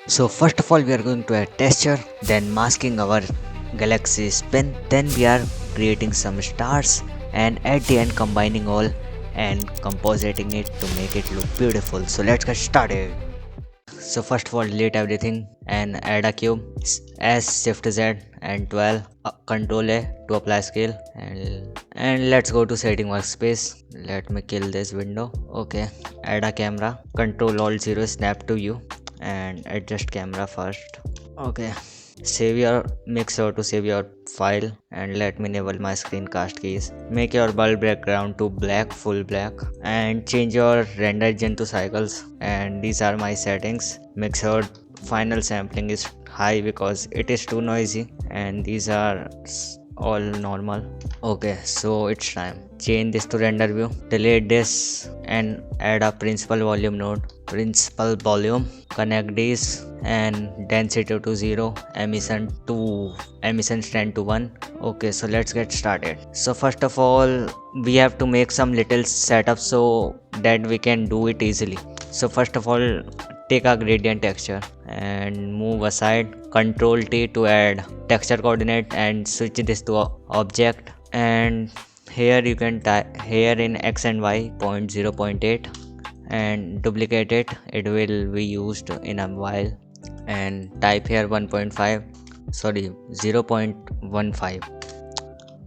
So first of all we are going to add texture, then masking our galaxy spin, then we are creating some stars, and at the end combining all and compositing it to make it look beautiful. So let's get started. So first of all delete everything and add a cube, S shift Z and 12, control A to apply scale, and let's go to setting workspace. Let me kill this window. Okay, add a camera, control alt 0 snap to you and adjust camera first. Okay, save your make sure to save your file and let me enable my screencast keys. Make your bulb background to black, full black, and change your render region to cycles. And these are my settings. Make sure final sampling is high because it is too noisy, and these are all normal. Okay, so it's time. Change this to render view, delete this and add a principal volume node. Principal volume, connect these and density to 0, emission stand to 1. Okay, so let's get started. So first of all we have to make some little setup so that we can do it easily. So first of all take a gradient texture and move aside, control T to add texture coordinate and switch this to object, and here you can type here in x and y point 0, 0.8 and duplicate it. It will be used in a while, and type here 1.5, sorry 0.15.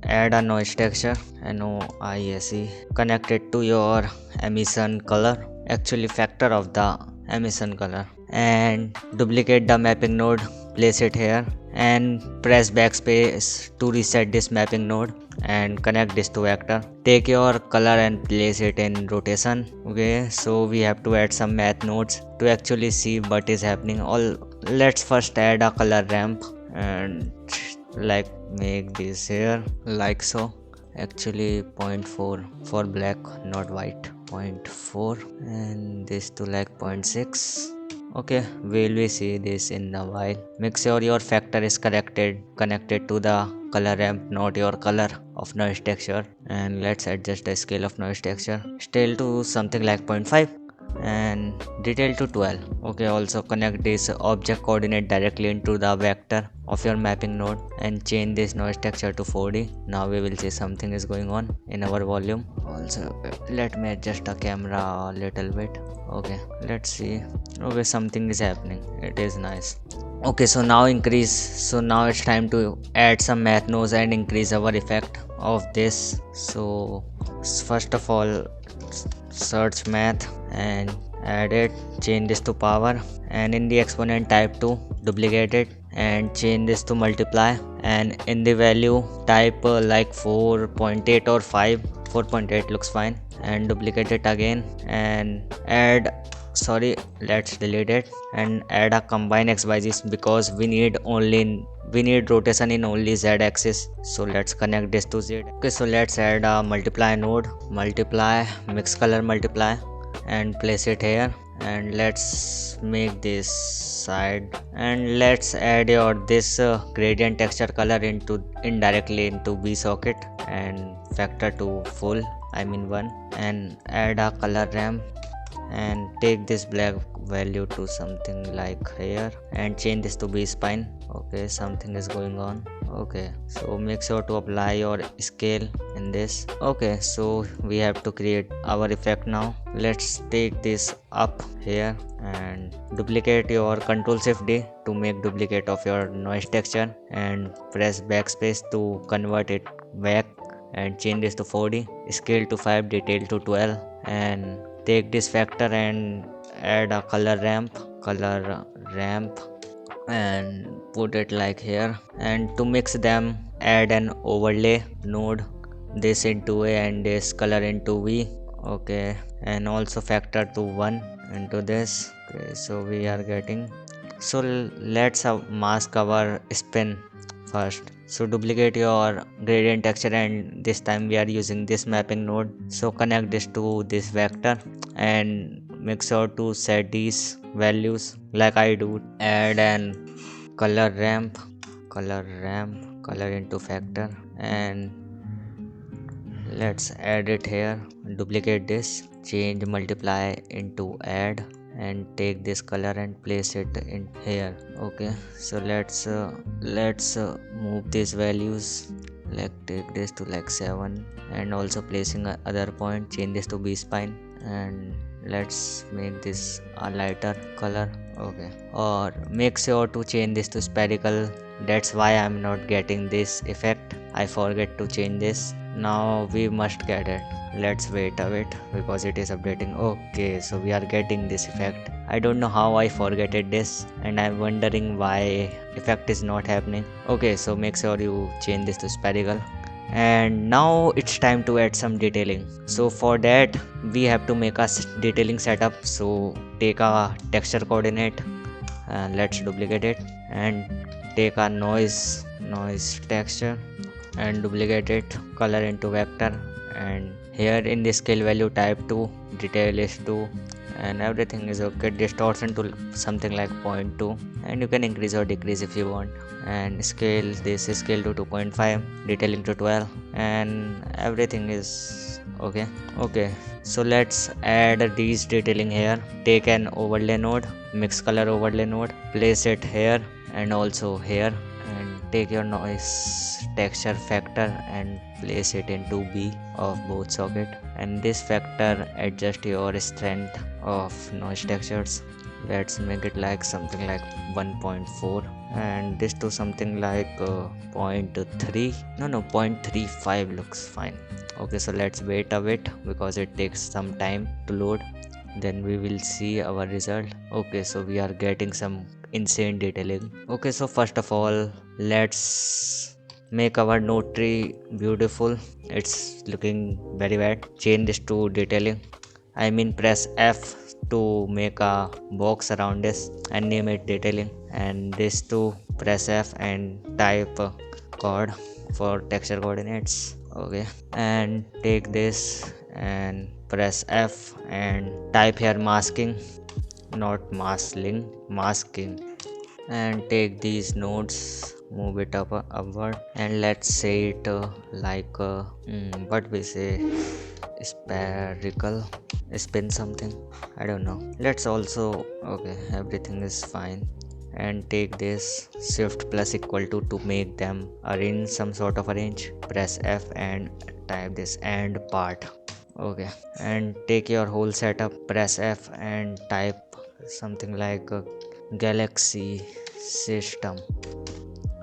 Add a noise texture, NOISE, connect it to your emission color, actually factor of the emission color, and duplicate the mapping node, place it here and press backspace to reset this mapping node and connect this to vector. Take your color and place it in rotation. Okay, so we have to add some math nodes to actually see what is happening. Let's first add a color ramp and like make this here like so, actually 0.4 for black not white, 0.4, and this to like 0.6. okay, will we see this in a while. Make sure your factor is connected to the color ramp, not your color of noise texture, and let's adjust the scale of noise texture still to something like 0.5 and detail to 12. okay, also connect this object coordinate directly into the vector of your mapping node and change this noise texture to 4D. Now we will see something is going on in our volume. Also let me adjust the camera a little bit. Okay, let's see. Okay, something is happening, it is nice. Okay, so now it's time to add some math nodes and increase our effect of this. So first of all search math and add it, change this to power, and in the exponent type 2, duplicate it and change this to multiply, and in the value type like 4.8 or 5. 4.8 looks fine, and duplicate it again and add, sorry, let's delete it and add a combine xyz because we need rotation in only z axis. So let's connect this to z. Okay, so let's add a multiply node, multiply, mix color multiply, and place it here, and let's make this side, and let's add your this gradient texture color into indirectly into b socket and factor to full, I mean 1, and add a color ramp and take this black value to something like here and change this to b spine. okay, something is going on. okay, so make sure to apply your scale in this. okay, so we have to create our effect now. Let's take this up here and duplicate your control shift D to make duplicate of your noise texture and press backspace to convert it back and change this to 4D, scale to 5, detail to 12, and take this factor and add a color ramp and put it like here, and to mix them add an overlay node, this into A and this color into V. okay, and also factor to 1 into this. okay, so we are getting, so let's mask our spin first. So duplicate your gradient texture, and this time we are using this mapping node. So connect this to this vector and make sure to set these values like I do. Add an color ramp, color into factor, and let's add it here. Duplicate this, change multiply into add, and take this color and place it in here. Okay, so let's move these values, like take this to like 7, and also placing a other point, change this to B spine, and let's make this a lighter color. Okay, or make sure to change this to spherical. That's why I'm not getting this effect. I forget to change this. Now we must get it. Let's wait a bit because it is updating. Okay, so we are getting this effect. I don't know how I forgetted this, and I'm wondering why effect is not happening. Okay, so make sure you change this to spherical. And now it's time to add some detailing. So for that we have to make a detailing setup. So take a texture coordinate, let's duplicate it, and take a noise texture and duplicate it, color into vector, and here in the scale value type 2, detail is 2, and everything is okay. Distortion to something like 0.2, and you can increase or decrease if you want, and scale, this is scale to 2.5, detailing to 12, and everything is okay. Okay, so let's add these detailing here. Take an overlay node, mix color overlay node, place it here and also here, and take your noise texture factor and place it into B of both socket, and this factor adjust your strength of noise textures. Let's make it like something like 1.4, and this to something like 0.3, no 0.35 looks fine. Okay, so let's wait a bit because it takes some time to load, then we will see our result. Okay, so we are getting some insane detailing. Okay, so first of all let's make our node tree beautiful. It's looking very bad. Change this to detailing, I mean press F to make a box around this and name it detailing, and this to press F and type chord for texture coordinates. Okay, and take this and press F and type here masking, not masking, masking, and take these nodes, move it upward, and let's say it like what we say, spherical, spin something, I don't know. Let's also, okay, everything is fine, and take this shift plus equal to make them arrange some sort of arrange. Press F and type this and part. Okay, and take your whole setup, press F and type something like a galaxy system.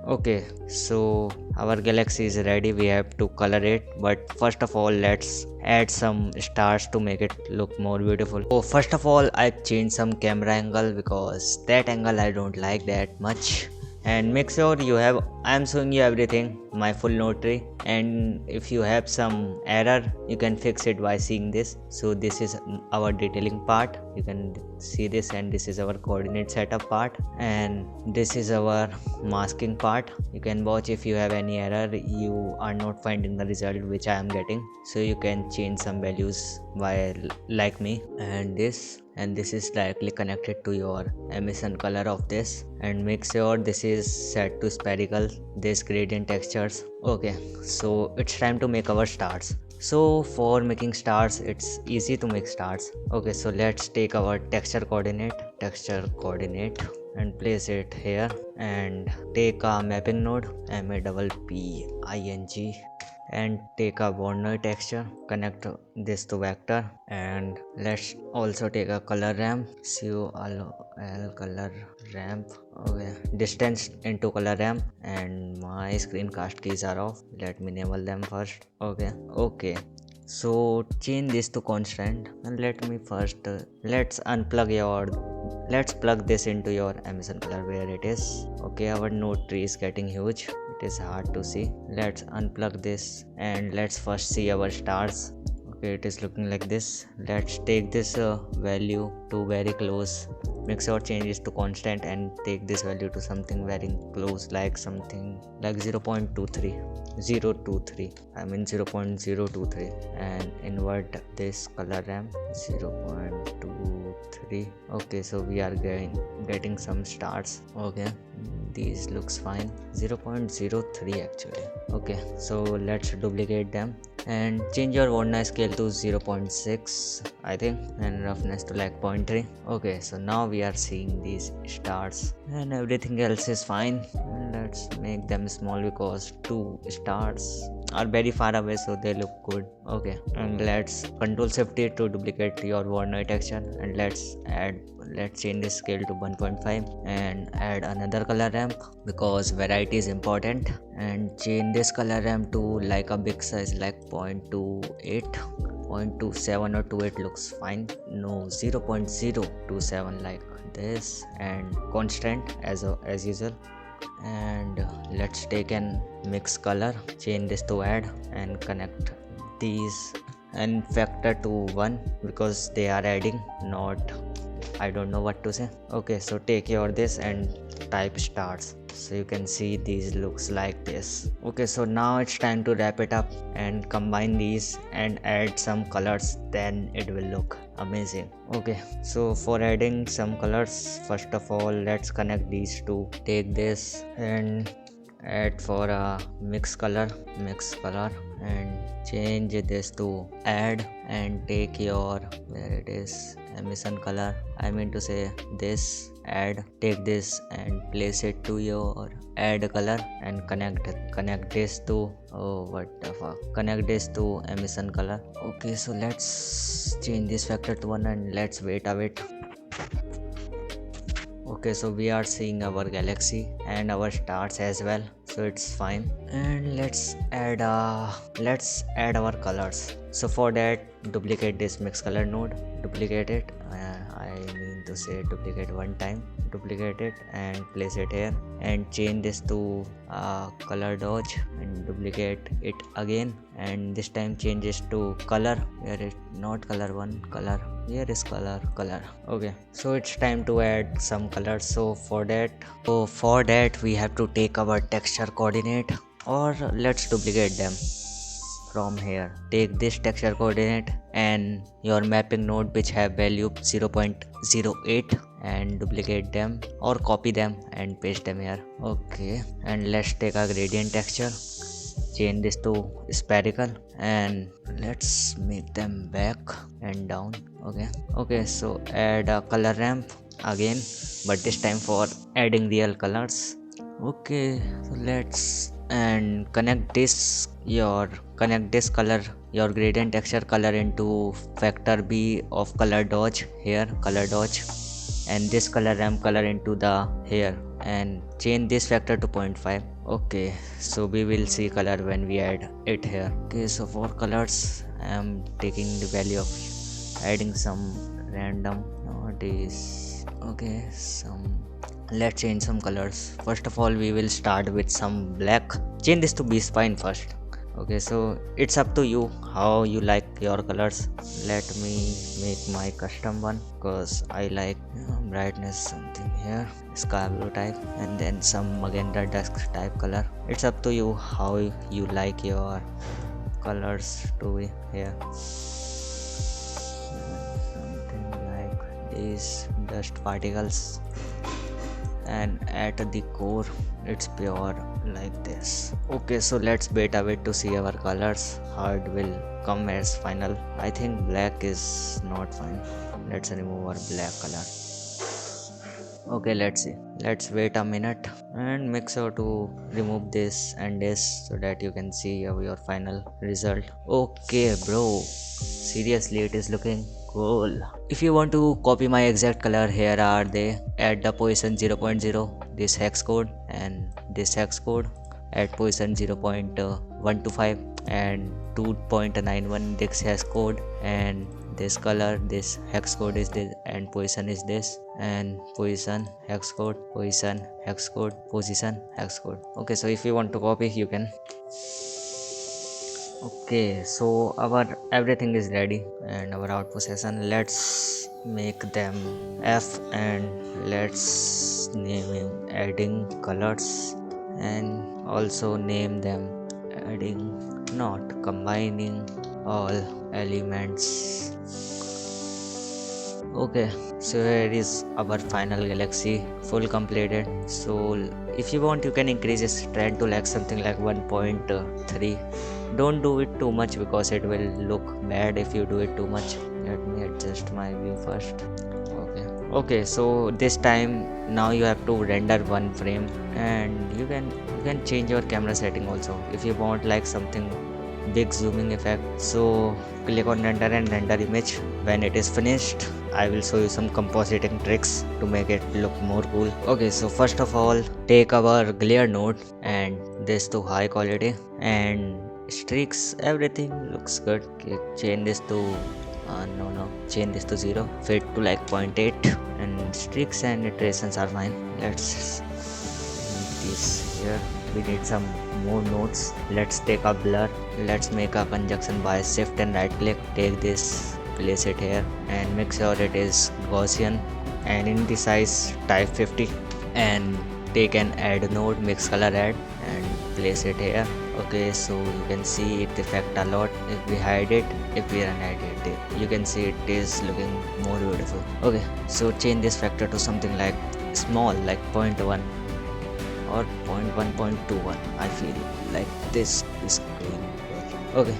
Okay, so our galaxy is ready. We have to color it, but first of all let's add some stars to make it look more beautiful. So first of all I change some camera angle because that angle I don't like that much, and make sure you have, I am showing you everything, my full node tree, and if you have some error you can fix it by seeing this. So this is our detailing part, you can see this, and this is our coordinate setup part, and this is our masking part. You can watch if you have any error, you are not finding the result which I am getting, so you can change some values by like me. And this is directly connected to your emission color of this, and make sure this is set to spherical, this gradient textures. Okay, so it's time to make our stars. So for making stars it's easy to make stars. Okay, so let's take our texture coordinate and place it here, and take a mapping node, mapping, and take a boundary texture, connect this to vector, and let's also take a color ramp, COL color ramp. Okay, distance into color ramp, and my screencast keys are off, let me enable them first. Okay, so change this to constant, and let me first let's plug this into your emission color where it is. Okay, our node tree is getting huge, it is hard to see. Let's unplug this and let's first see our stars. Okay, it is looking like this. Let's take this value to very close, make sure change this to constant, and take this value to something very close, like something like 0.23, I mean 0.023, and invert this color ramp 0.23. Okay, so we are getting some stars. Okay, these looks fine. 0.03 actually. Okay, so let's duplicate them and change your one scale to 0.6 I think, and roughness to like 0.3. Okay, so now we are seeing these stars and everything else is fine. And let's make them small because two stars are very far away, so they look good. Okay, and let's control shift it to duplicate your Voronoi texture, and let's change the scale to 1.5 and add another color ramp because variety is important, and change this color ramp to like a big size like 0.28, 0.27 or 28 looks fine. No, 0.027 like this, and constant as usual. And let's take an mix color, change this to add, and connect these and factor to 1 because they are adding, not I don't know what to say. Okay, so take your this and type stars, so you can see these looks like this. Okay, so now it's time to wrap it up and combine these and add some colors, then it will look amazing. Okay, so for adding some colors, first of all let's connect these two. Take this and add for a mix color, and change this to add, and take your, where it is, emission color, I mean to say this, add, take this and place it to your add color and connect this to, oh what the fuck, connect this to emission color. Okay, so let's change this factor to 1 and let's wait a bit. Okay, so we are seeing our galaxy and our stars as well, so it's fine. And let's add our colors. So for that, duplicate this mix color node, duplicate it, I mean to say duplicate one time, duplicate it and place it here, and change this to color dodge and duplicate it again, and this time change this to color, where it not color one, color, here is color. Okay, so it's time to add some colors. So for that we have to take our texture coordinate, or let's duplicate them from here. Take this texture coordinate and your mapping node which have value 0.08 and duplicate them or copy them and paste them here. Okay, and let's take a gradient texture, change this to spherical, and let's make them back and down. Okay, so add a color ramp again, but this time for adding real colors. Okay, so let's and connect this color, your gradient texture color, into factor B of color dodge here, color dodge, and this color ramp color into the here, and change this factor to 0.5. Okay, so we will see color when we add it here. Okay, so for colors I am taking the value of adding some random nowadays. Okay, let's change some colors. First of all we will start with some black, change this to be spine first. Okay, so it's up to you how you like your colors. Let me make my custom one because I like brightness something here, sky blue type, and then some magenta dusk type color. It's up to you how you like your colors to be here. Something like these dust particles, and at the core it's pure like this. Okay, so let's wait a bit to see our colors, how it will come as final. I think black is not fine, let's remove our black color. Okay, let's see, let's wait a minute and make sure to remove this and this so that you can see your final result. Okay bro, seriously it is looking cool. If you want to copy my exact color, here are they. Add the position 0.0, this hex code, and this hex code, add position 0.125 and 2.91 this hex code, and this color, this hex code is this, and position is this, and position hex code, position hex code, position hex code. Okay, so if you want to copy you can. Okay, so our everything is ready and our output session, let's make them F, and let's name adding colors, and also name them adding, not combining all elements. Okay, so here is our final galaxy full completed. So if you want, you can increase its strength to like something like 1.3. Don't do it too much because it will look bad if you do it too much. Let me adjust my view first. Okay, so this time now you have to render one frame, and you can change your camera setting also if you want like something big zooming effect. So click on render and render image. When it is finished, I will show you some compositing tricks to make it look more cool. Okay, so first of all, take our glare node and this to high quality, and streaks, everything looks good. Okay, change this to change this to 0, fit to like 0.8, and streaks and iterations are fine. Let's leave this here. We need some more nodes. Let's take a blur. Let's make a conjunction by shift and right click. Take this, place it here, and make sure it is Gaussian, and in the size type 50, and take an add node, mix color add, and place it here. Okay, so you can see it affect a lot. If we hide it, if we unhide it, you can see it is looking more beautiful. Okay, so change this factor to something like small, like 0.1 or 0.1.21. I feel like this is going well. Okay,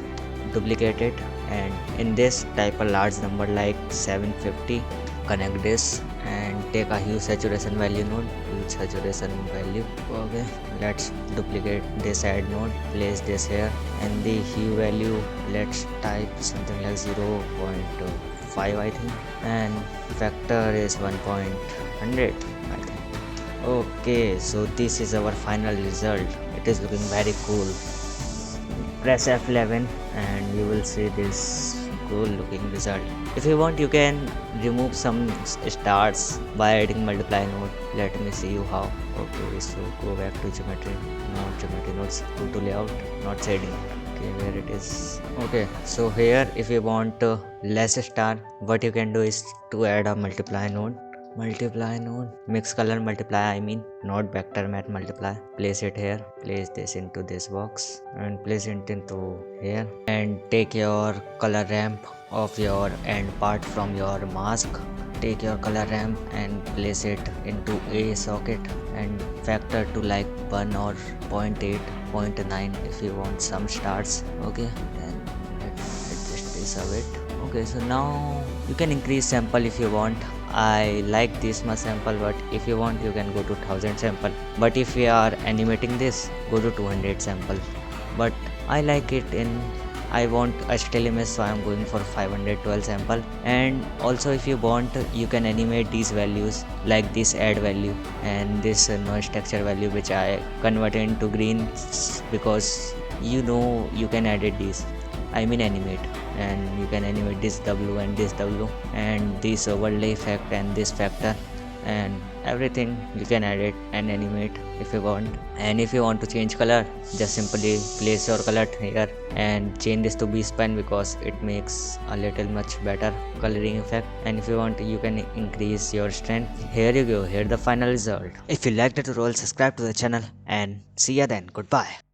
duplicate it, and in this type a large number like 750. Connect this and take a hue saturation value node, hue saturation value. Okay, let's duplicate this add node, place this here, and the hue value, let's type something like 0.5 I think, and factor is 1.100 I think. Okay, so this is our final result. It is looking very cool. Press F11 and you will see this cool looking result. If you want, you can remove some stars by adding multiply node. Let me see you how. Okay, so go back to geometry, not geometry nodes, go to layout, not shading. Okay, where it is. Okay, so here if you want less star, what you can do is to add a multiply node, mix color multiply, I mean not vector matte multiply. Place it here, place this into this box, and place it into here, and take your color ramp of your end part from your mask. Take your color ramp and place it into a socket, and factor to like 1 or 0.8, 0.9 if you want some stars. Okay, and let's adjust this a bit. Okay, so now you can increase sample if you want. I like this much sample, but if you want you can go to 1000 sample, but if we are animating this, go to 200 sample. But I like it in, I want a still image, so I am going for 512 sample. And also if you want, you can animate these values like this add value and this noise texture value, which I converted into green because you can edit these, I mean animate, and you can animate this W and this W and this overlay effect and this factor and everything. You can edit and animate if you want. And if you want to change color, just simply place your color here and change this to B-spine because it makes a little much better coloring effect. And if you want, you can increase your strength. Here you go, here the final result. If you liked the tutorial, subscribe to the channel and see ya then. Goodbye.